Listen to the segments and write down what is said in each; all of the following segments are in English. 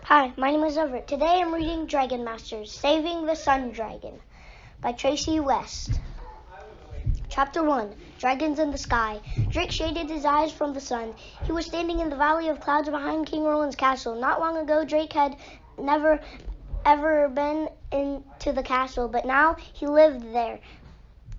Hi, my name is Everett. Today I'm reading Dragon Masters, Saving the Sun Dragon by Tracy West. Chapter 1, Dragons in the Sky. Drake shaded his eyes from the sun. He was standing in the Valley of Clouds behind King Roland's castle. Not long ago, Drake had never ever been into the castle, but now he lived there.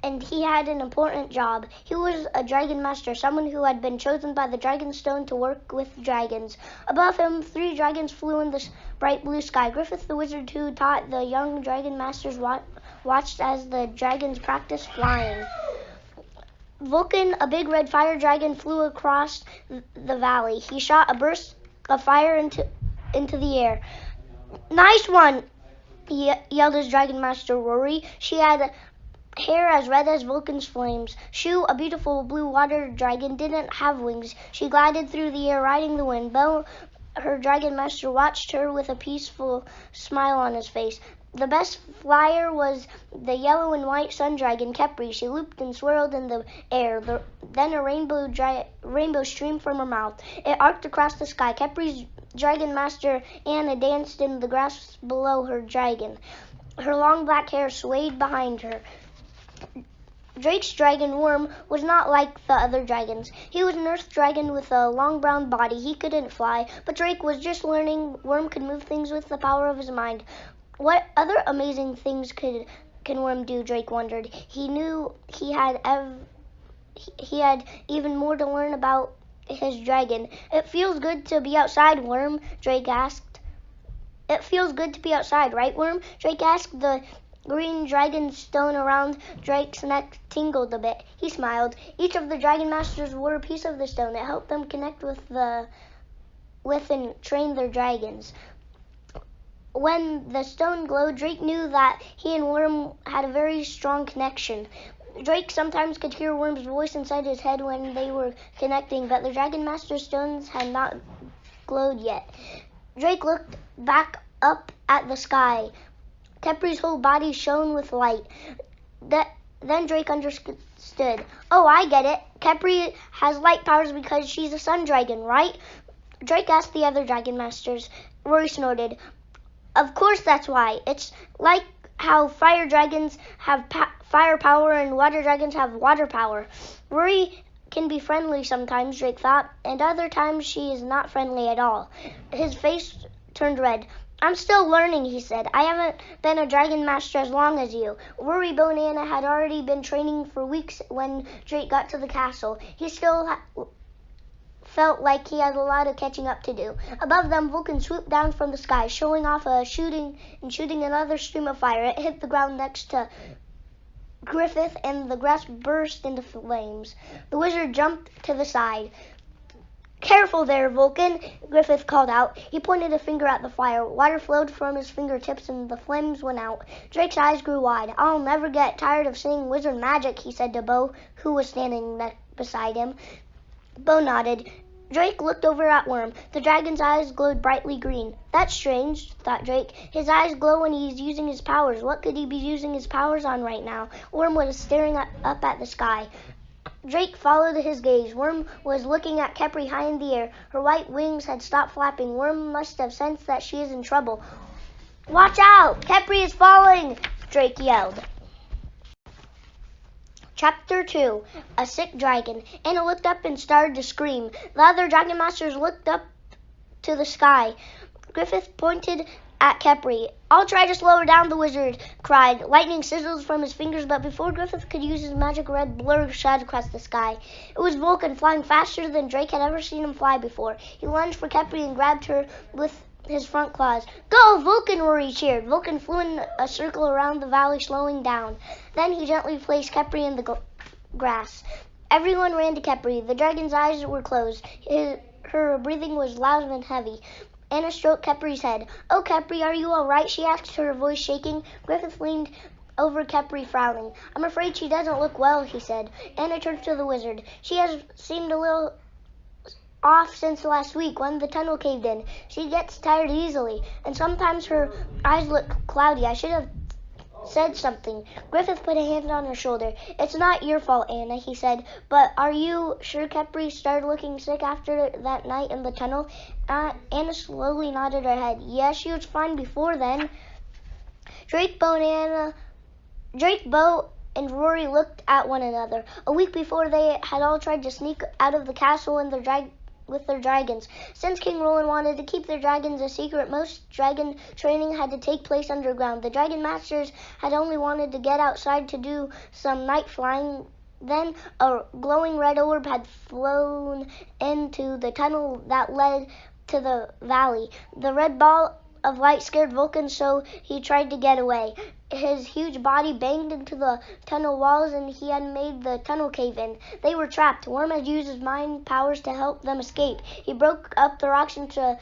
And he had an important job. He was a dragon master, someone who had been chosen by the dragon stone to work with dragons. Above him, 3 dragons flew in the bright blue sky. Griffith, the wizard who taught the young dragon masters, watched as the dragons practiced flying. Vulcan, a big red fire dragon, flew across the valley. He shot a burst of fire into the air. "Nice one!" yelled his dragon master, Rory. She had hair as red as Vulcan's flames. Shu, a beautiful blue water dragon, didn't have wings. She glided through the air, riding the wind. Bo, her dragon master, watched her with a peaceful smile on his face. The best flyer was the yellow and white sun dragon, Khepri. She looped and swirled in the air. Then a rainbow streamed from her mouth. It arced across the sky. Khepri's dragon master, Anna, danced in the grass below her dragon. Her long black hair swayed behind her. Drake's dragon, Worm, was not like the other dragons. He was an earth dragon with a long brown body. He couldn't fly, but Drake was just learning. Worm could move things with the power of his mind. What other amazing things can Worm do? Drake wondered. He knew he had even more to learn about his dragon. "It feels good to be outside, Worm," Drake asked. "It feels good to be outside, right, Worm?" Drake asked. The green dragon stone around Drake's neck tingled a bit. He smiled. Each of the dragon masters wore a piece of the stone. It helped them connect with and train their dragons. When the stone glowed, Drake knew that he and Worm had a very strong connection. Drake sometimes could hear Worm's voice inside his head when they were connecting, but the dragon master stones had not glowed yet. Drake looked back up at the sky. Khepri's whole body shone with light. Then Drake understood. "Oh, I get it. Khepri has light powers because she's a sun dragon, right?" Drake asked the other dragon masters. Rory snorted. "Of course that's why. It's like how fire dragons have fire power and water dragons have water power." Rory can be friendly sometimes, Drake thought, and other times she is not friendly at all. His face turned red. "I'm still learning," he said. "I haven't been a dragon master as long as you." Rory, Bo, and Anna had already been training for weeks when Drake got to the castle. He still felt like he had a lot of catching up to do. Above them, Vulcan swooped down from the sky, showing off shooting another stream of fire. It hit the ground next to Griffith, and the grass burst into flames. The wizard jumped to the side. "Careful there, Vulcan," Griffith called out. He pointed a finger at the fire. Water flowed from his fingertips and the flames went out. Drake's eyes grew wide. "I'll never get tired of seeing wizard magic," he said to Bo, who was standing beside him. Bo nodded. Drake looked over at Worm. The dragon's eyes glowed brightly green. "That's strange," thought Drake. "His eyes glow when he's using his powers. What could he be using his powers on right now?" Worm was staring up at the sky. Drake followed his gaze. Worm was looking at Khepri high in the air. Her white wings had stopped flapping. Worm must have sensed that she is in trouble. "Watch out! Khepri is falling!" Drake yelled. Chapter 2, A Sick Dragon. Anna looked up and started to scream. The other dragon masters looked up to the sky. Griffith pointed at Khepri. "I'll try to slow her down," the wizard cried. Lightning sizzled from his fingers, but before Griffith could use his magic, red blur shot across the sky. It was Vulcan, flying faster than Drake had ever seen him fly before. He lunged for Khepri and grabbed her with his front claws. "Go, Vulcan!" Rory cheered. Vulcan flew in a circle around the valley, slowing down. Then he gently placed Khepri in the grass. Everyone ran to Khepri. The dragon's eyes were closed. Her breathing was loud and heavy. Anna stroked Khepri's head. "Oh, Khepri, are you all right?" she asked, her voice shaking. Griffith leaned over Khepri, frowning. "I'm afraid she doesn't look well," he said. Anna turned to the wizard. "She has seemed a little off since last week when the tunnel caved in. She gets tired easily, and sometimes her eyes look cloudy. I should have said something. Griffith put a hand on her shoulder. "It's not your fault, Anna," he said. "But are you sure Khepri started looking sick after that night in the tunnel?" Anna slowly nodded her head. "Yes, she was fine before then." Drake, Bo, and Rory looked at one another. A week before, they had all tried to sneak out of the castle in with their dragons. Since King Roland wanted to keep their dragons a secret, most dragon training had to take place underground. The dragon masters had only wanted to get outside to do some night flying. Then a glowing red orb had flown into the tunnel that led to the valley. The red ball of light scared Vulcan, so he tried to get away. His huge body banged into the tunnel walls, and he had made the tunnel cave in. They were trapped. Worm had used his mind powers to help them escape. He broke up the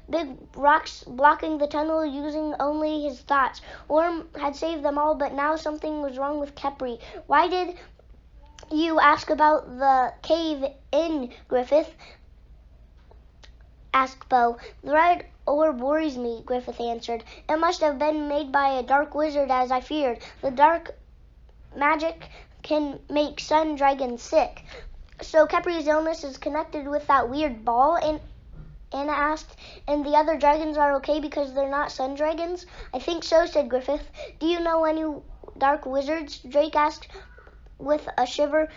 big rocks blocking the tunnel using only his thoughts. Worm had saved them all, but now something was wrong with Khepri. "Why did you ask about the cave in, Griffith?" asked Bo. "The red orb worries me," Griffith answered. "It must have been made by a dark wizard, as I feared. The dark magic can make sun dragons sick." "So Khepri's illness is connected with that weird ball?" Anna asked. "And the other dragons are okay because they're not sun dragons?" "I think so," said Griffith. "Do you know any dark wizards?" Drake asked with a shiver.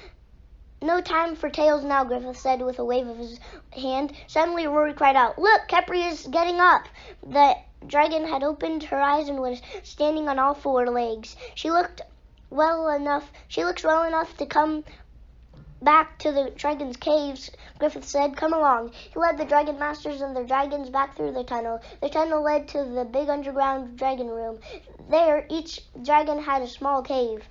"No time for tales now," Griffith said with a wave of his hand. Suddenly Rory cried out, "Look, Khepri is getting up!" The dragon had opened her eyes and was standing on all four legs. She looked well enough to come back to the dragon's caves," Griffith said. "Come along." He led the dragon masters and their dragons back through the tunnel. The tunnel led to the big underground dragon room. There, each dragon had a small cave.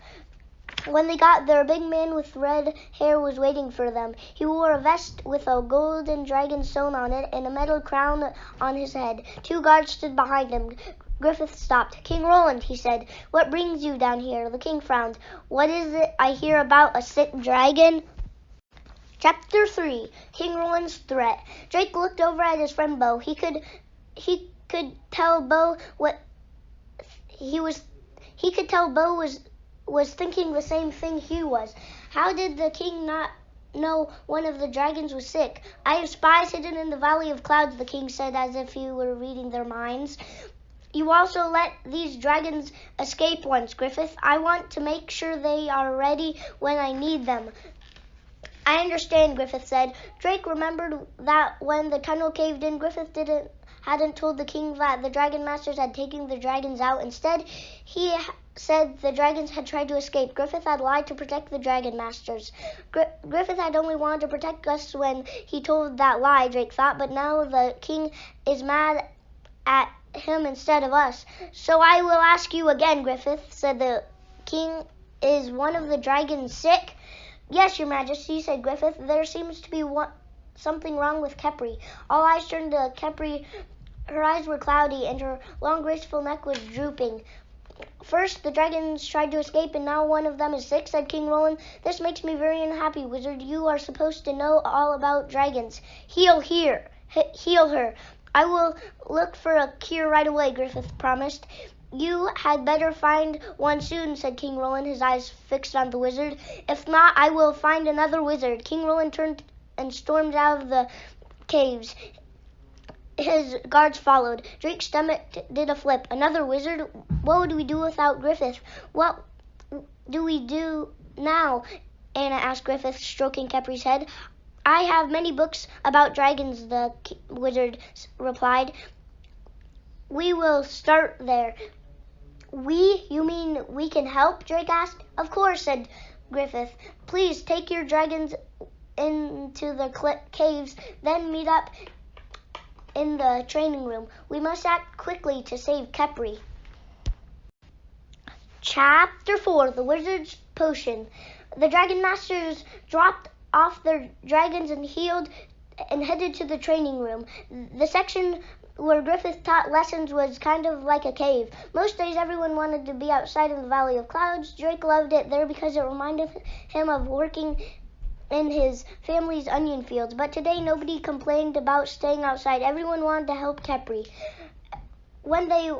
When they got there, a big man with red hair was waiting for them. He wore a vest with a golden dragon sewn on it and a metal crown on his head. Two guards stood behind him. Griffith stopped. "King Roland," he said, "what brings you down here?" The king frowned. "What is it I hear about a sick dragon?" Chapter 3. King Roland's Threat. Drake looked over at his friend Bo. He could tell Bo was thinking the same thing he was. How did the king not know one of the dragons was sick? "I have spies hidden in the Valley of Clouds," the king said, as if he were reading their minds. "You also let these dragons escape once, Griffith. I want to make sure they are ready when I need them." "I understand," Griffith said. Drake remembered that when the tunnel caved in, Griffith hadn't told the king that the dragon masters had taken the dragons out. Instead, he said the dragons had tried to escape. Griffith had lied to protect the dragon masters. Griffith had only wanted to protect us when he told that lie, Drake thought, but now the king is mad at him instead of us. "So I will ask you again, Griffith," said the king. "Is one of the dragons sick?" "Yes, your majesty," said Griffith. "There seems to be something wrong with Khepri." All eyes turned to Khepri. Her eyes were cloudy, and her long, graceful neck was drooping. "First, the dragons tried to escape, and now one of them is sick," said King Roland. "This makes me very unhappy, wizard. You are supposed to know all about dragons." Heal her. "I will look for a cure right away," Griffith promised. "You had better find one soon," said King Roland, his eyes fixed on the wizard. "If not, I will find another wizard." King Roland turned and stormed out of the caves. His guards followed. Drake's stomach did a flip. Another wizard? What would we do without Griffith? "What do we do now?" Anna asked Griffith, stroking Khepri's head. "I have many books about dragons," the wizard replied. "We will start there." "We? You mean we can help?" Drake asked. "Of course," said Griffith. "Please take your dragons into the caves, then meet up in the training room. We must act quickly to save Khepri." Chapter 4. The Wizard's Potion. The Dragon Masters dropped off their dragons and headed to the training room. The section where Griffith taught lessons was kind of like a cave. Most days everyone wanted to be outside in the Valley of Clouds. Drake loved it there because it reminded him of working in his family's onion fields. But today nobody complained about staying outside. Everyone wanted to help Khepri. When they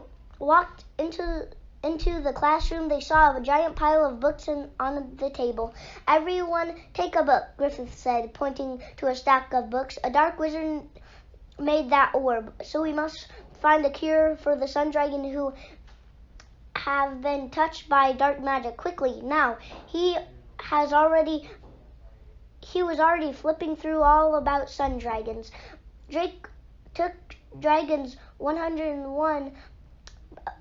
walked into the classroom, they saw a giant pile of books on the table. "Everyone take a book," Griffith said, pointing to a stack of books. "A dark wizard made that orb, so we must find a cure for the sun dragon who have been touched by dark magic. Quickly, now." He was already flipping through all about sun dragons. Drake took Dragons 101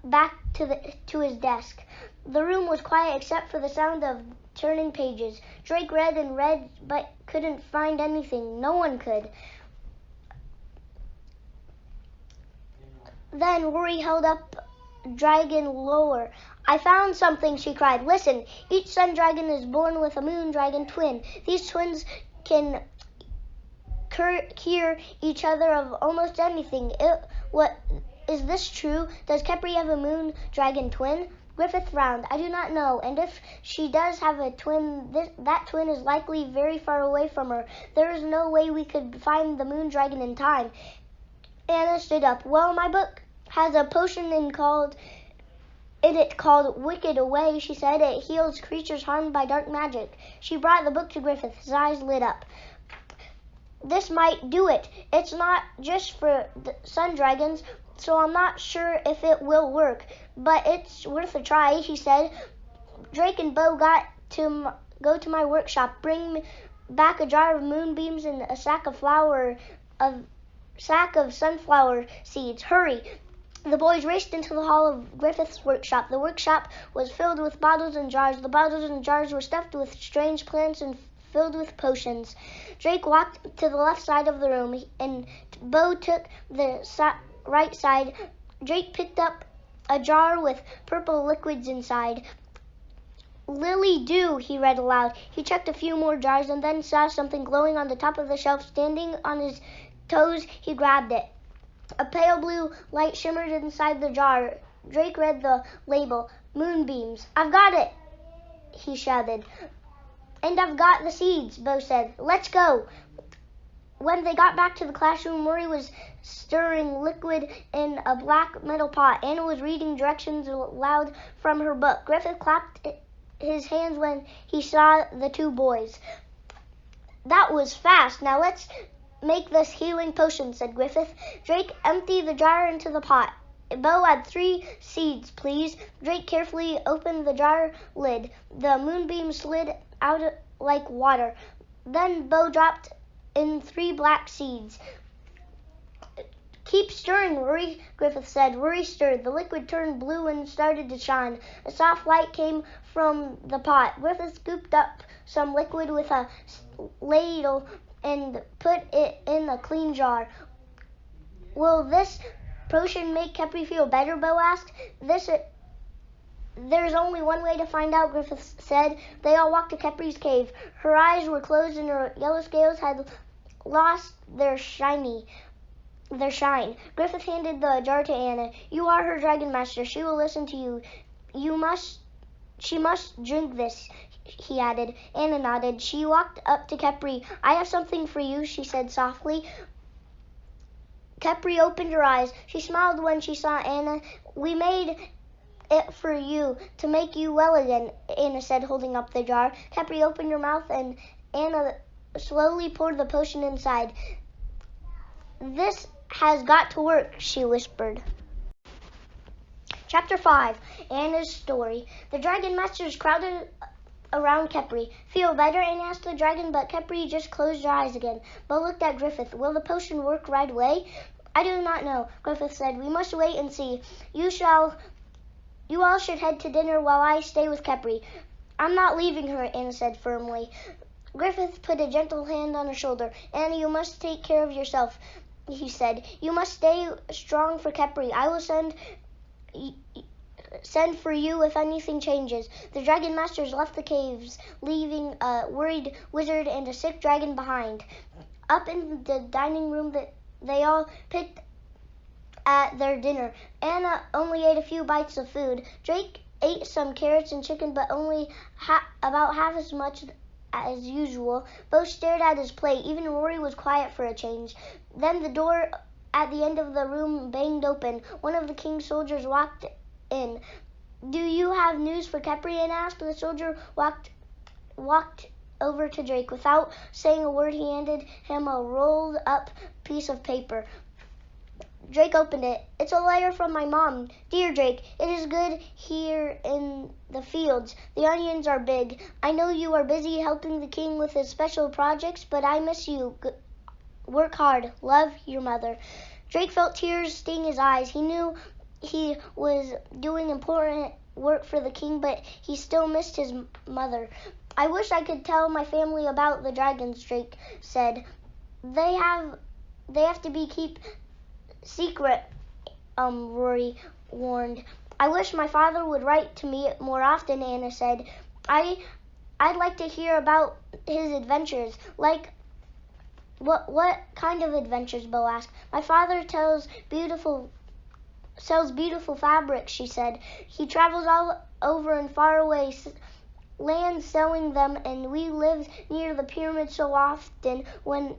back to his desk. The room was quiet except for the sound of turning pages. Drake read and read, but couldn't find anything. No one could. Then Rory held up Dragon lower. "I found something," she cried. "Listen, each sun dragon is born with a moon dragon twin. These twins can cure each other of almost anything. Is this true? Does Khepri have a moon dragon twin?" Griffith frowned. "I do not know, and if she does have a twin, that twin is likely very far away from her. There is no way we could find the moon dragon in time." Anna stood up. "Well, my book has a potion in it called Wicked Away," she said. "It heals creatures harmed by dark magic." She brought the book to Griffith. His eyes lit up. "This might do it. It's not just for the sun dragons, so I'm not sure if it will work, but it's worth a try," he said. "Drake and Bo got to go to my workshop. Bring back a jar of moonbeams and a sack of sunflower seeds. Hurry." The boys raced into the hall of Griffith's workshop. The workshop was filled with bottles and jars. The bottles and jars were stuffed with strange plants and filled with potions. Drake walked to the left side of the room, and Bo took the right side. Drake picked up a jar with purple liquids inside. "Lily Dew," he read aloud. He checked a few more jars and then saw something glowing on the top of the shelf. Standing on his toes, he grabbed it. A pale blue light shimmered inside the jar. Drake read the label, "Moonbeams." "I've got it," he shouted. "And I've got the seeds," Bo said. "Let's go." When they got back to the classroom, Rory was stirring liquid in a black metal pot. Anna was reading directions aloud from her book. Griffith clapped his hands when he saw the two boys. "That was fast. Now let's make this healing potion," said Griffith. Drake emptied the jar into the pot. "Bo, add 3 seeds, please." Drake carefully opened the jar lid. The moonbeam slid out like water. Then Bo dropped in 3 black seeds. "Keep stirring, Rory," Griffith said. Rory stirred. The liquid turned blue and started to shine. A soft light came from the pot. Griffith scooped up some liquid with a ladle and put it in a clean jar. "Will this potion make Khepri feel better?" Bo asked. "There's only one way to find out," Griffith said. They all walked to Khepri's cave. Her eyes were closed and her yellow scales had lost their shine. Griffith handed the jar to Anna. "You are her dragon master. She will listen to you. She must drink this," he added. Anna nodded. She walked up to Khepri. "I have something for you," she said softly. Khepri opened her eyes. She smiled when she saw Anna. "We made it for you, to make you well again," Anna said, holding up the jar. Khepri opened her mouth and Anna slowly poured the potion inside. "This has got to work," she whispered. Chapter 5. Anna's Story. The dragon masters crowded around Khepri. "Feel better?" Anna asked the dragon, but Khepri just closed her eyes again. Bo looked at Griffith. "Will the potion work right away?" "I do not know," Griffith said. "We must wait and see. You all should head to dinner while I stay with Khepri." "I'm not leaving her," Anna said firmly. Griffith put a gentle hand on her shoulder. "Anna, you must take care of yourself," he said. "You must stay strong for Khepri. I will send for you if anything changes." The dragon masters left the caves, leaving a worried wizard and a sick dragon behind. Up in the dining room, they all picked at their dinner. Anna only ate a few bites of food. Drake ate some carrots and chicken, but only about half as much as usual. Bo stared at his plate. Even Rory was quiet for a change. Then the door at the end of the room banged open. One of the king's soldiers walked in. "Do you have news for Khepri?" Anna asked. The soldier walked over to Drake. Without saying a word, he handed him a rolled up piece of paper. Drake opened it. "It's a letter from my mom. Dear Drake, it is good here in the fields. The onions are big. I know you are busy helping the king with his special projects, but I miss you. Work hard. Love, your mother." Drake felt tears sting his eyes. He knew he was doing important work for the king, but he still missed his mother. "I wish I could tell my family about the dragons," Drake said. They have to be keep secret," Rory warned. "I wish my father would write to me more often," Anna said. I'd like to hear about his adventures." "Like what kind of adventures?" Bo asked. "My father sells beautiful fabrics," she said. "He travels all over and far away lands selling them, and we live near the pyramid so often when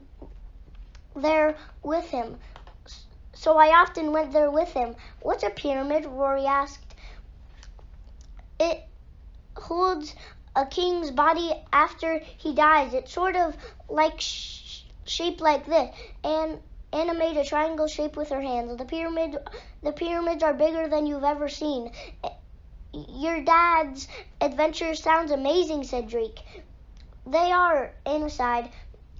they're with him. So I often went there with him." "What's a pyramid?" Rory asked. "It holds a king's body after he dies. It's sort of like shaped like this." And Anna made a triangle shape with her hands. The pyramids are bigger than you've ever seen." "Your dad's adventure sounds amazing," said Drake. "They are," Anna sighed,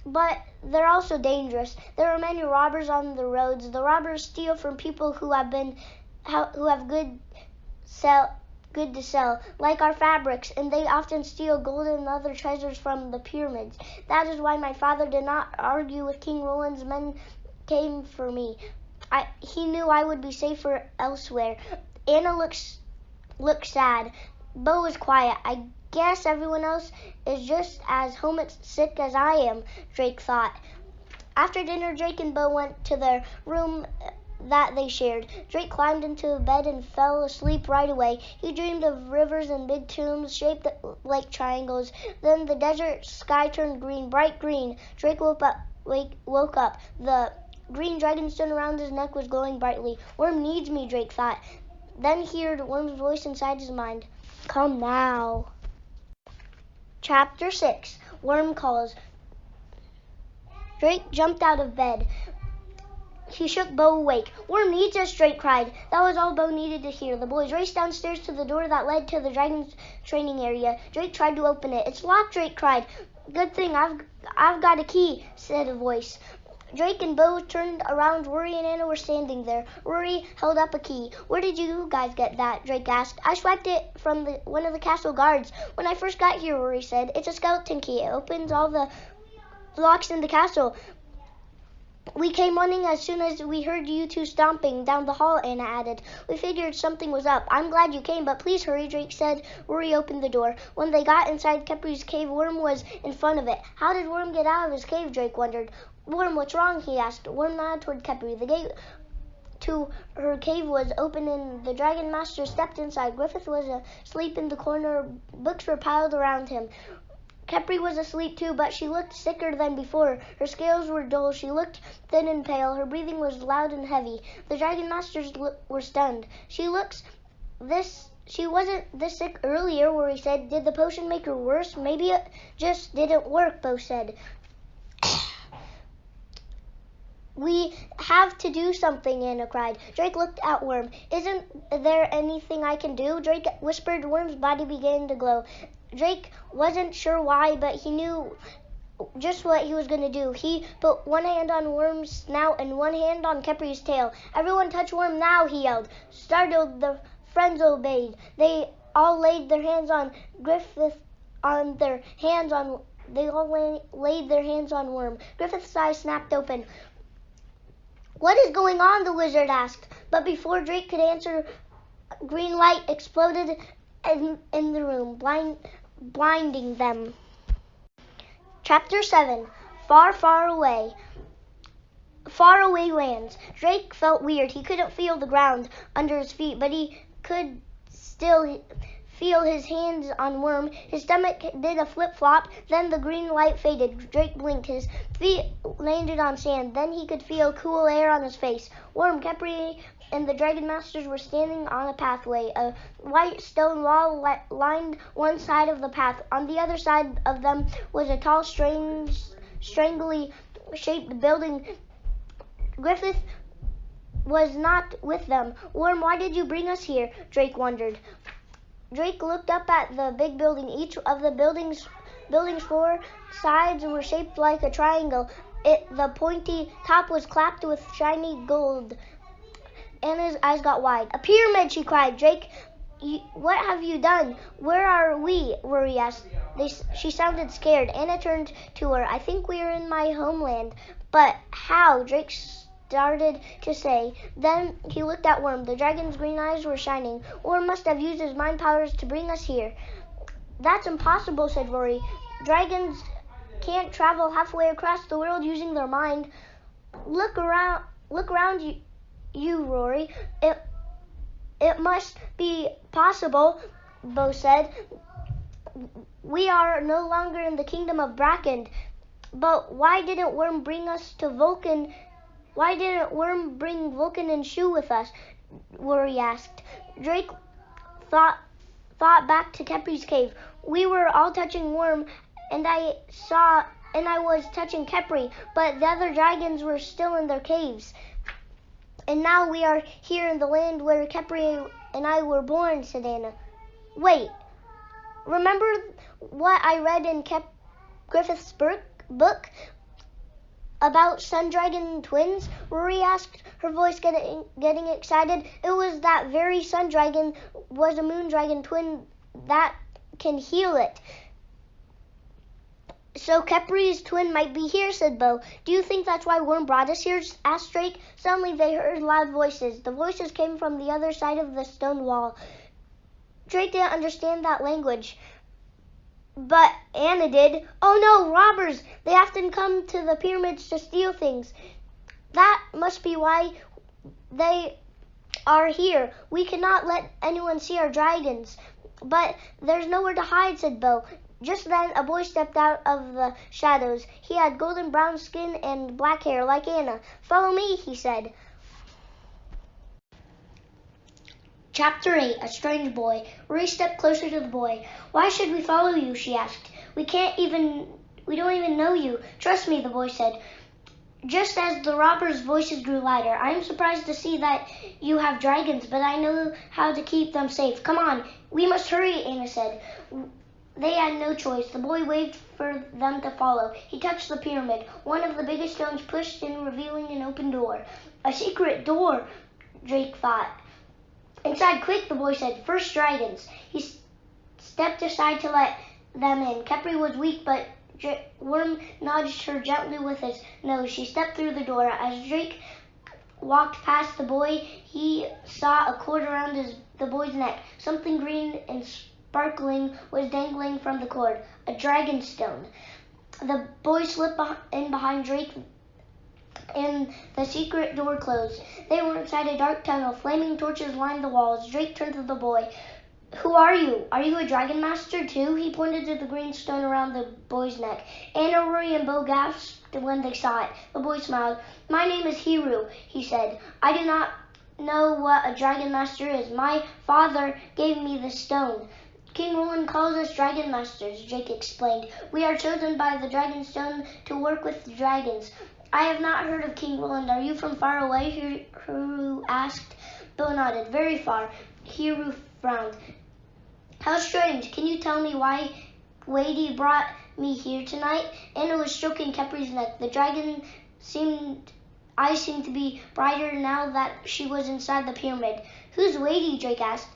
"but they're also dangerous. There are many robbers on the roads. The robbers steal from people who have good to sell, like our fabrics, and they often steal gold and other treasures from the pyramids. That is why my father did not argue with King Roland's men came for me. He knew I would be safer elsewhere." Anna looked sad. Bo was quiet. "I guess everyone else is just as homesick as I am," Drake thought. After dinner, Drake and Bo went to their room that they shared. Drake climbed into bed and fell asleep right away. He dreamed of rivers and big tombs shaped like triangles. Then the desert sky turned green, bright green. Drake woke up. The green dragonstone around his neck was glowing brightly. "Worm needs me," Drake thought. Then he heard Worm's voice inside his mind. "Come now." Chapter 6. Worm Calls. Drake jumped out of bed. He shook Bo awake. "Worm needs us," Drake cried. That was all Bo needed to hear. The boys raced downstairs to the door that led to the dragon's training area. Drake tried to open it. "It's locked," Drake cried. "Good thing I've got a key," said a voice. Drake and Bo turned around. Rory and Anna were standing there. Rory held up a key. "Where did you guys get that?" Drake asked. "I swiped it from one of the castle guards when I first got here," Rory said. "It's a skeleton key. It opens all the locks in the castle. We came running as soon as we heard you two stomping down the hall," Anna added. "We figured something was up. I'm glad you came, but please hurry," Drake said. Rory opened the door. When they got inside Khepri's cave, Worm was in front of it. How did Worm get out of his cave? Drake wondered. "Worm, what's wrong?" he asked. Worm nodded toward Khepri. The gate to her cave was open and the Dragon Master stepped inside. Griffith was asleep in the corner. Books were piled around him. Khepri was asleep too, but she looked sicker than before. Her scales were dull. She looked thin and pale. Her breathing was loud and heavy. The Dragon Masters were stunned. She wasn't this sick earlier," Rory said. "Did the potion make her worse?" "Maybe it just didn't work," Bo said. "We have to do something," Anna cried. Drake looked at Worm. "Isn't there anything I can do?" Drake whispered. Worm's body began to glow. Drake wasn't sure why, but he knew just what he was going to do. He put one hand on Worm's snout and one hand on Khepri's tail. "Everyone touch Worm now," he yelled. Startled, the friends obeyed. They all laid their hands on Griffith They all laid their hands on Worm. Griffith's eyes snapped open. "What is going on?" the wizard asked. But before Drake could answer, green light exploded in the room, blinding them. Chapter 7. Far, far away. Faraway lands. Drake felt weird. He couldn't feel the ground under his feet, but he could still feel his hands on Worm. His stomach did a flip-flop. Then the green light faded. Drake blinked. His feet landed on sand. Then he could feel cool air on his face. Worm, Khepri, and the Dragon Masters were standing on a pathway. A white stone wall lined one side of the path. On the other side of them was a tall, strangely shaped building. Griffith was not with them. Worm, why did you bring us here? Drake wondered. Drake looked up at the big building. Each of the building's four sides were shaped like a triangle. The pointy top was capped with shiny gold. Anna's eyes got wide. A pyramid, she cried. Drake, what have you done? Where are we? Rory asked. She sounded scared. Anna turned to her. I think we are in my homeland. But how? Drake started to say. Then he looked at Worm. The dragon's green eyes were shining. Worm must have used his mind powers to bring us here. That's impossible, said Rory. Dragons can't travel halfway across the world using their mind. Look around you, Rory. It must be possible, Bo said. We are no longer in the kingdom of Bracken. But why didn't Worm bring us to Vulcan? Why didn't Worm bring Vulcan and Shu with us? Rory asked. Drake thought back to Khepri's cave. We were all touching Worm, and I was touching Khepri, but the other dragons were still in their caves. And now we are here in the land where Khepri and I were born, said Anna. Wait, remember what I read in Griffith's book about sun dragon twins? Rory asked, her voice getting excited. It was that very sun dragon was a moon dragon twin that can heal it. So Khepri's twin might be here, said Bo. Do you think that's why Worm brought us here? Asked Drake. Suddenly they heard loud voices. The voices came from the other side of the stone wall. Drake didn't understand that language, but Anna did. Oh no, robbers! They often come to the pyramids to steal things. That must be why they are here. We cannot let anyone see our dragons. But there's nowhere to hide, said Bo. Just then, a boy stepped out of the shadows. He had golden brown skin and black hair like Anna. Follow me, he said. Chapter 8, A Strange Boy. Rory stepped closer to the boy. Why should we follow you? She asked. We don't even know you. Trust me, the boy said. Just as the robbers' voices grew louder, I am surprised to see that you have dragons, but I know how to keep them safe. Come on, we must hurry, Anna said. They had no choice. The boy waved for them to follow. He touched the pyramid. One of the biggest stones pushed in, revealing an open door. A secret door, Drake thought. Inside, quick, the boy said. First dragons. He stepped aside to let them in. Khepri was weak, but Worm nudged her gently with his nose. She stepped through the door. As Drake walked past the boy, he saw a cord around the boy's neck. Something green and sparkling was dangling from the cord, a dragon stone. The boy slipped in behind Drake, and the secret door closed. They were inside a dark tunnel. Flaming torches lined the walls. Drake turned to the boy. Who are you? Are you a dragon master too? He pointed to the green stone around the boy's neck. Anna, Rory, and Bo gasped when they saw it. The boy smiled. My name is Hiru, he said. I do not know what a dragon master is. My father gave me the stone. King Roland calls us dragon masters, Drake explained. We are chosen by the dragon stone to work with the dragons. I have not heard of King Roland. Are you from far away? Hiru asked. Bo nodded. Very far. Hiru frowned. How strange. Can you tell me why Wadey brought me here tonight? Anna was stroking Khepri's neck. The dragon eyes seemed to be brighter now that she was inside the pyramid. Who's Wadey? Drake asked.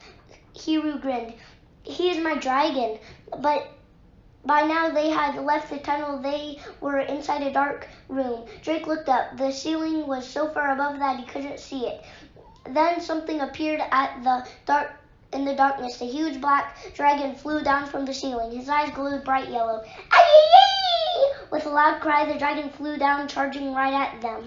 Hiru grinned. He is my dragon. But by now they had left the tunnel. They were inside a dark room. Drake looked up. The ceiling was so far above that he couldn't see it. Then something appeared in the darkness. A huge black dragon flew down from the ceiling. His eyes glowed bright yellow. Aye! With a loud cry, the dragon flew down, charging right at them.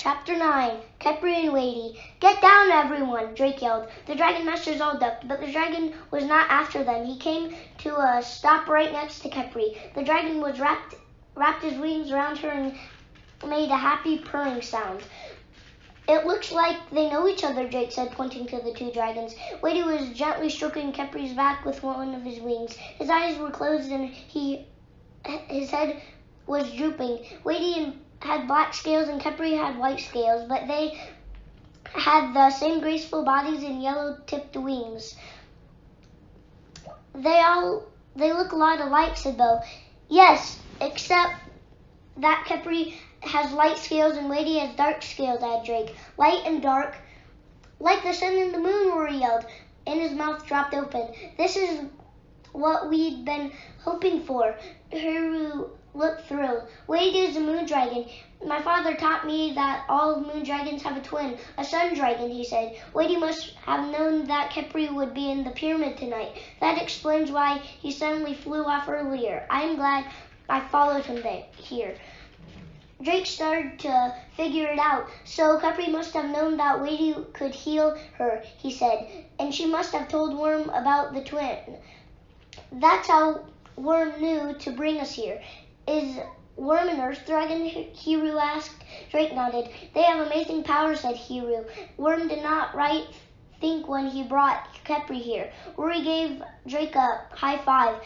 Chapter 9, Khepri and Wadey. Get down, everyone, Drake yelled. The dragon masters all ducked, but the dragon was not after them. He came to a stop right next to Khepri. The dragon was wrapped his wings around her and made a happy purring sound. It looks like they know each other, Drake said, pointing to the two dragons. Wadey was gently stroking Khepri's back with one of his wings. His eyes were closed and his head was drooping. Wadey had black scales and Khepri had white scales, but they had the same graceful bodies and yellow-tipped wings. They look a lot alike, said Bo. Yes, except that Khepri has light scales and Wadey has dark scales, added Drake. Light and dark, like the sun and the moon, Rory yelled, and his mouth dropped open. This is what we'd been hoping for. Hiru looked thrilled. Wadey is a moon dragon. My father taught me that all moon dragons have a twin, a sun dragon, he said. Wadey must have known that Khepri would be in the pyramid tonight. That explains why he suddenly flew off earlier. I'm glad I followed him here. Drake started to figure it out. So Khepri must have known that Wadey could heal her, he said, and she must have told Worm about the twin. That's how Worm knew to bring us here. Is Worm an earth dragon? Hiru asked. Drake nodded. They have amazing powers, said Hiru. Worm did not think when he brought Khepri here. Rory gave Drake a high five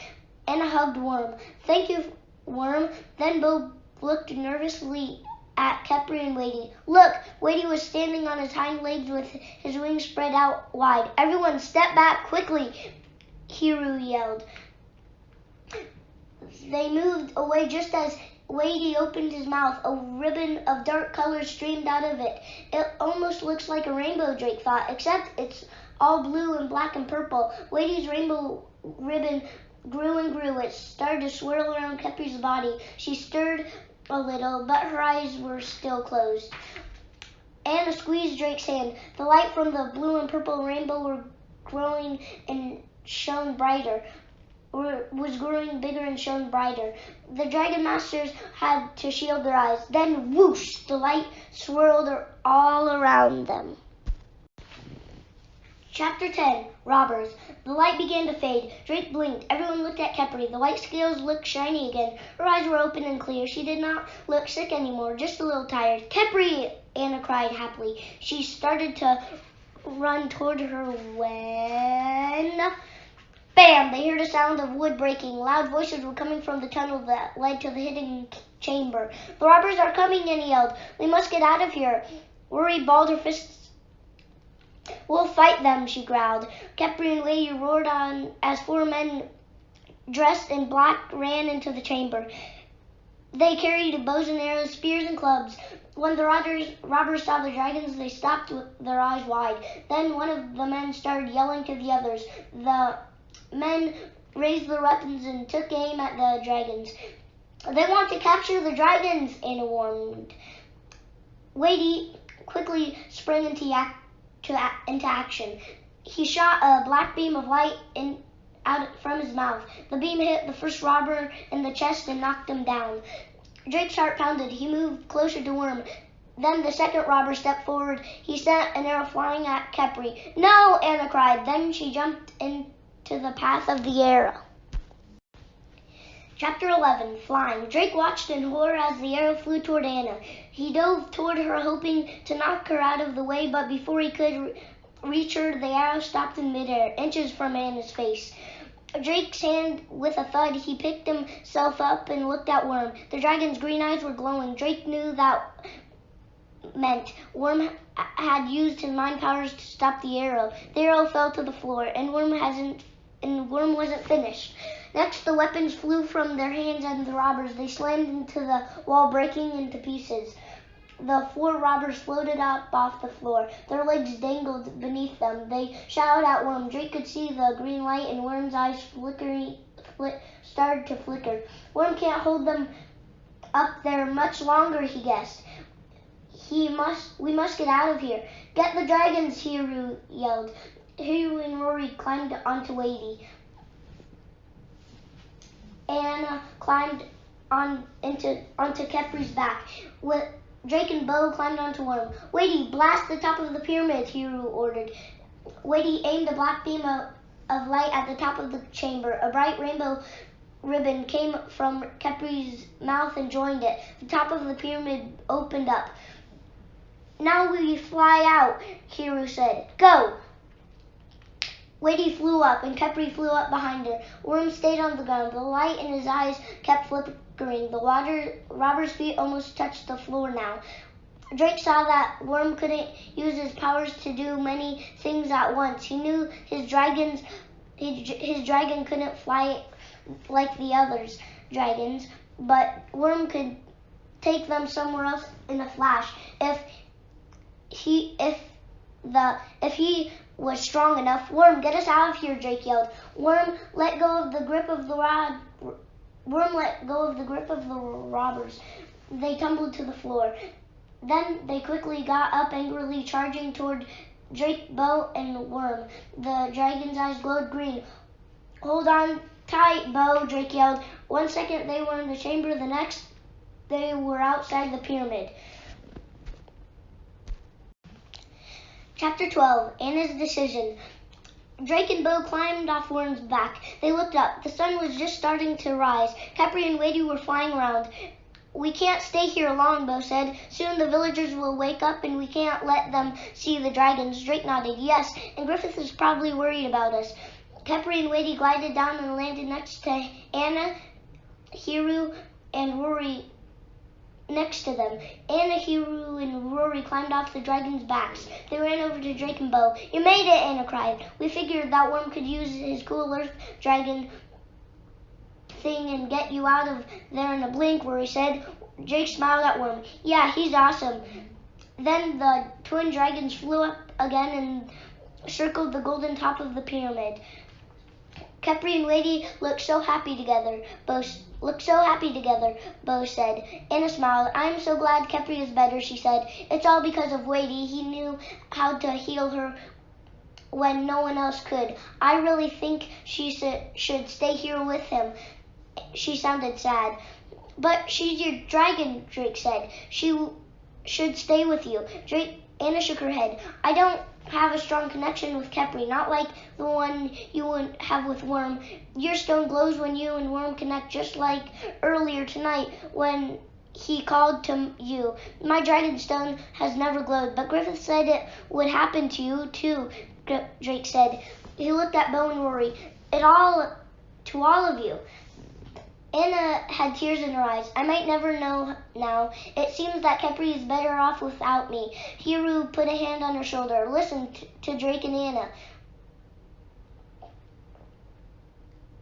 and hugged Worm. Thank you, Worm. Then Bo looked nervously at Khepri and Wadey. Look, Wadey was standing on his hind legs with his wings spread out wide. Everyone step back quickly, Hiru yelled. They moved away just as Wadey opened his mouth. A ribbon of dark colors streamed out of it. It almost looks like a rainbow, Drake thought, except it's all blue and black and purple. Wadey's rainbow ribbon grew and grew. It started to swirl around Khepri's body. She stirred a little, but her eyes were still closed. Anna squeezed Drake's hand. The light from the blue and purple rainbow were growing and shone brighter. Was growing bigger and shone brighter. The Dragon Masters had to shield their eyes. Then whoosh, the light swirled all around them. Chapter 10, Robbers. The light began to fade. Drake blinked. Everyone looked at Khepri. The white scales looked shiny again. Her eyes were open and clear. She did not look sick anymore, just a little tired. Khepri! Anna cried happily. She started to run toward her when... Bam! They heard a sound of wood breaking. Loud voices were coming from the tunnel that led to the hidden chamber. The robbers are coming, Annie yelled. We must get out of here. Rory balled her fists. We'll fight them, she growled. Khepri and Wadey roared on as four men dressed in black ran into the chamber. They carried bows and arrows, spears and clubs. When the robbers saw the dragons, they stopped with their eyes wide. Then one of the men started yelling to the others. The men raised their weapons and took aim at the dragons. They want to capture the dragons, Anna warned. Wadey quickly sprang into action. He shot a black beam of light out from his mouth. The beam hit the first robber in the chest and knocked him down. Drake's heart pounded. He moved closer to Worm. Then the second robber stepped forward. He sent an arrow flying at Khepri. No, Anna cried. Then she jumped into the path of the arrow. Chapter 11, Flying. Drake watched in horror as the arrow flew toward Anna. He dove toward her, hoping to knock her out of the way, but before he could reach her, the arrow stopped in midair, inches from Anna's face. Drake's hand with a thud, he picked himself up and looked at Worm. The dragon's green eyes were glowing. Drake knew that meant Worm had used his mind powers to stop the arrow. The arrow fell to the floor, and Worm wasn't finished. Next, the weapons flew from their hands and the robbers. They slammed into the wall, breaking into pieces. The four robbers floated up off the floor. Their legs dangled beneath them. They shouted at Worm. Drake could see the green light, and Worm's eyes started to flicker. Worm can't hold them up there much longer, he guessed. We must get out of here. Get the dragons, Hiru yelled. Hiru and Rory climbed onto Wadey. Anna climbed onto Khepri's back. Drake and Bo climbed onto Worm. Wadey, blast the top of the pyramid, Hiru ordered. Wadey aimed a black beam of light at the top of the chamber. A bright rainbow ribbon came from Khepri's mouth and joined it. The top of the pyramid opened up. Now we fly out, Hiru said. Go! Wadey flew up, and Khepri flew up behind her. Worm stayed on the ground. The light in his eyes kept flickering. The robber's feet almost touched the floor now. Drake saw that Worm couldn't use his powers to do many things at once. He knew his dragon couldn't fly like the others' dragons, but Worm could take them somewhere else in a flash if he was strong enough. Worm, get us out of here, Drake yelled. Worm let go of the grip of the robbers. They tumbled to the floor. Then they quickly got up, angrily charging toward Drake, Bo, and Worm. The dragon's eyes glowed green. Hold on tight, Bo, Drake yelled. 1 second they were in the chamber, the next they were outside the pyramid. Chapter 12, Anna's Decision. Drake and Bo climbed off Worm's back. They looked up. The sun was just starting to rise. Khepri and Wadey were flying around. We can't stay here long, Bo said. Soon the villagers will wake up and we can't let them see the dragons. Drake nodded. Yes, and Griffith is probably worried about us. Khepri and Wadey glided down and landed next to Anna, Hiru, and Rory next to them. Anna, Hiru, and Rory climbed off the dragon's backs. They ran over to Drake and Bo. You made it, Anna cried. We figured that Worm could use his cool earth dragon thing and get you out of there in a blink, Rory said. Drake smiled at Worm. Yeah, he's awesome. Then the twin dragons flew up again and circled the golden top of the pyramid. Khepri and Wadey looked so happy together, Bo said. Anna smiled. I'm so glad Khepri is better, she said. It's all because of Wadey. He knew how to heal her when no one else could. I really think she should stay here with him. She sounded sad. But she's your dragon, Drake said. She should stay with you. Anna shook her head. I don't have a strong connection with Khepri, not like the one you would have with Worm. Your stone glows when you and Worm connect, just like earlier tonight when he called to you. My dragon stone has never glowed, but Griffith said it would happen to you too, Drake said. He looked at Bo and Rory. To all of you. Anna had tears in her eyes. I might never know now. It seems that Khepri is better off without me. Hiru put a hand on her shoulder. Listen to Drake and Anna.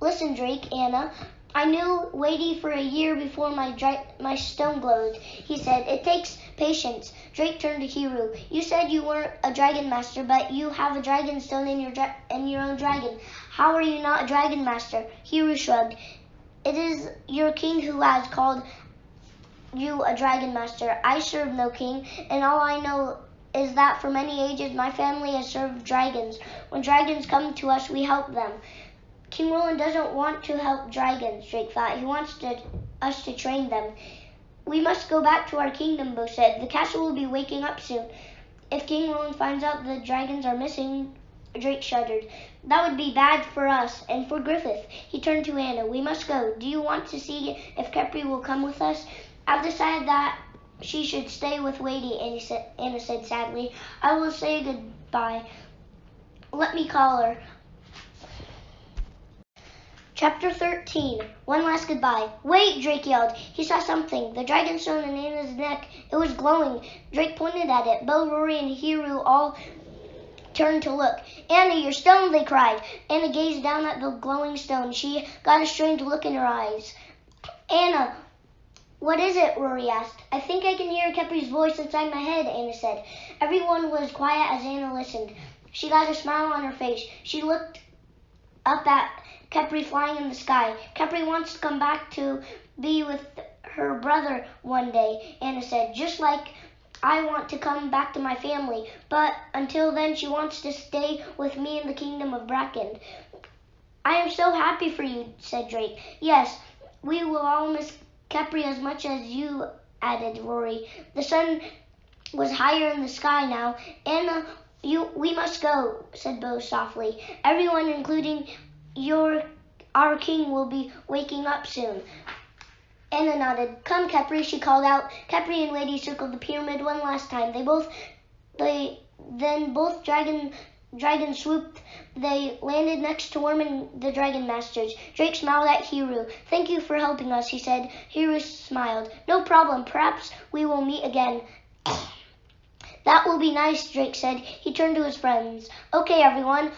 Listen, Drake, Anna. I knew Wadey for a year before my stone glowed, he said. It takes patience. Drake turned to Hiru. You said you weren't a dragon master, but you have a dragon stone in your own dragon. How are you not a dragon master? Hiru shrugged. It is your king who has called you a dragon master. I serve no king, and all I know is that for many ages my family has served dragons. When dragons come to us, we help them. King Roland doesn't want to help dragons, Drake thought. He wants us to train them. We must go back to our kingdom, Bo said. The castle will be waking up soon. If King Roland finds out the dragons are missing, Drake shuddered. That would be bad for us and for Griffith. He turned to Anna. We must go. Do you want to see if Khepri will come with us? I've decided that she should stay with Wadey, Anna said sadly. I will say goodbye. Let me call her. Chapter 13. One last goodbye. Wait, Drake yelled. He saw something. The dragon stone in Anna's neck. It was glowing. Drake pointed at it. Bo, Rory, and Hiru all turned to look. Anna, your stone, they cried. Anna gazed down at the glowing stone. She got a strange look in her eyes. Anna, what is it? Rory asked. I think I can hear Khepri's voice inside my head, Anna said. Everyone was quiet as Anna listened. She got a smile on her face. She looked up at Khepri flying in the sky. Khepri wants to come back to be with her brother one day, Anna said, just like I want to come back to my family, but until then she wants to stay with me in the kingdom of Bracken. I am so happy for you, said Drake. Yes, we will all miss Khepri as much as you added Rory. The sun was higher in the sky now. Anna, we must go, said Bo softly. Everyone, including our king, will be waking up soon. Anna nodded. Come, Khepri, she called out. Khepri and Lady circled the pyramid one last time. Then both dragons swooped. They landed next to Worm and the Dragon Masters. Drake smiled at Hiru. Thank you for helping us, he said. Hiru smiled. No problem. Perhaps we will meet again. That will be nice, Drake said. He turned to his friends. Okay, everyone.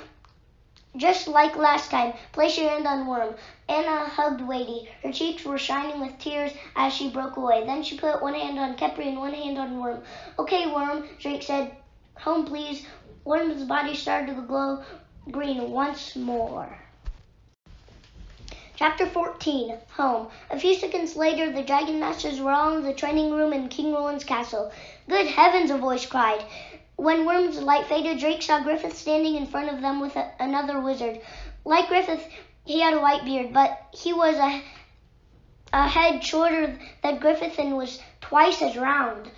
Just like last time, place your hand on Worm. Anna hugged Wadey. Her cheeks were shining with tears as she broke away. Then she put one hand on Khepri and one hand on Worm. Okay, Worm, Drake said. Home, please. Worm's body started to glow green once more. Chapter 14, Home. A few seconds later, the Dragon Masters were all in the training room in King Roland's castle. Good heavens, a voice cried. When Worm's light faded, Drake saw Griffith standing in front of them with another wizard. Like Griffith, he had a white beard, but he was a head shorter than Griffith and was twice as round.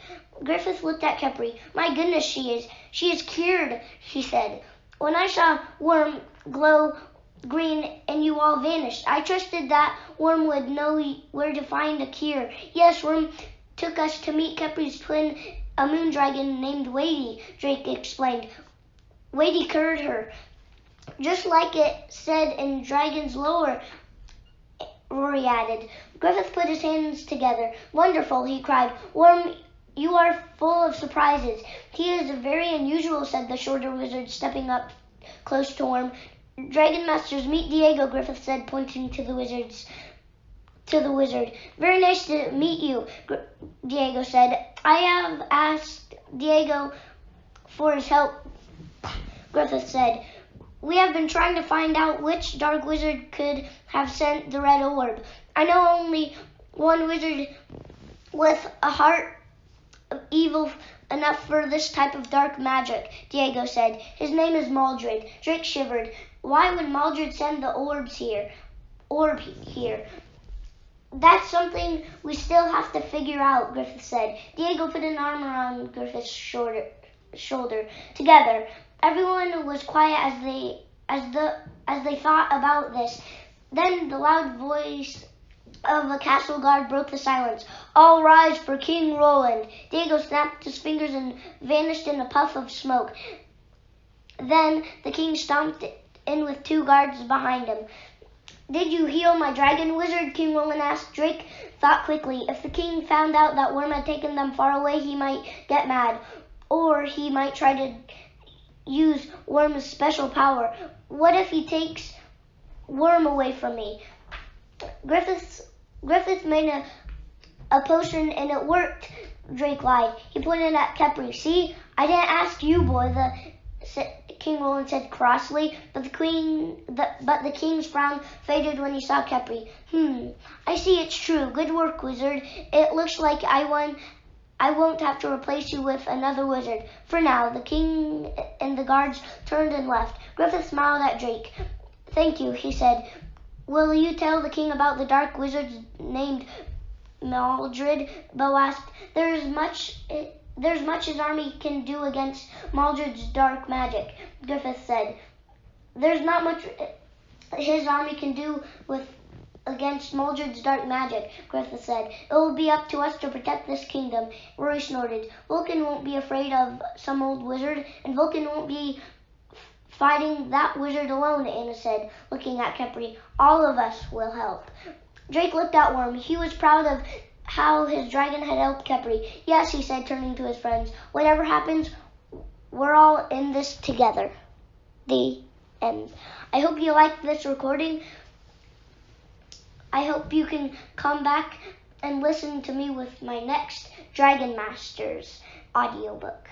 Griffith looked at Khepri. My goodness, she is cured, he said. When I saw Worm glow green and you all vanished, I trusted that Worm would know where to find a cure. Yes, Worm took us to meet Khepri's twin, a moon dragon named Wadey, Drake explained. Wadey cured her, just like it said in Dragon's Lore, Rory added. Griffith put his hands together. Wonderful, he cried. Worm, you are full of surprises. He is very unusual, said the shorter wizard, stepping up close to Worm. Dragon Masters, meet Diego, Griffith said, pointing to the wizard. Very nice to meet you, Diego said. I have asked Diego for his help, Griffith said. We have been trying to find out which dark wizard could have sent the red orb. I know only one wizard with a heart evil enough for this type of dark magic, Diego said. His name is Maldred. Drake shivered. Why would Maldred send the orb here? That's something we still have to figure out, Griffith said. Diego put an arm around Griffith's shoulder. Together, everyone was quiet as they thought about this. Then the loud voice of a castle guard broke the silence. All rise for King Roland. Diego snapped his fingers and vanished in a puff of smoke. Then the king stomped in with 2 guards behind him. Did you heal my dragon, wizard? King Roland asked. Drake thought quickly. If the king found out that Worm had taken them far away, he might get mad. Or he might try to use Worm's special power. What if he takes Worm away from me? Griffith made a potion and it worked, Drake lied. He pointed at Khepri. See, I didn't ask you, boy, King Roland said crossly, but the king's frown faded when he saw Khepri. I see it's true. Good work, wizard. It looks like I won. I won't have to replace you with another wizard. For now, the king and the guards turned and left. Griffith smiled at Drake. Thank you, he said. Will you tell the king about the dark wizard named Maldred? Bo asked. There's much his army can do against Maldred's dark magic, Griffith said. There's not much his army can do against Maldred's dark magic, Griffith said. It will be up to us to protect this kingdom. Rory snorted. Vulcan won't be afraid of some old wizard, and Vulcan won't be fighting that wizard alone, Anna said, looking at Khepri. All of us will help. Drake looked at Worm. He was proud of how his dragon had helped Khepri. Yes, he said, turning to his friends. Whatever happens, we're all in this together. The end. I hope you liked this recording. I hope you can come back and listen to me with my next Dragon Masters audiobook.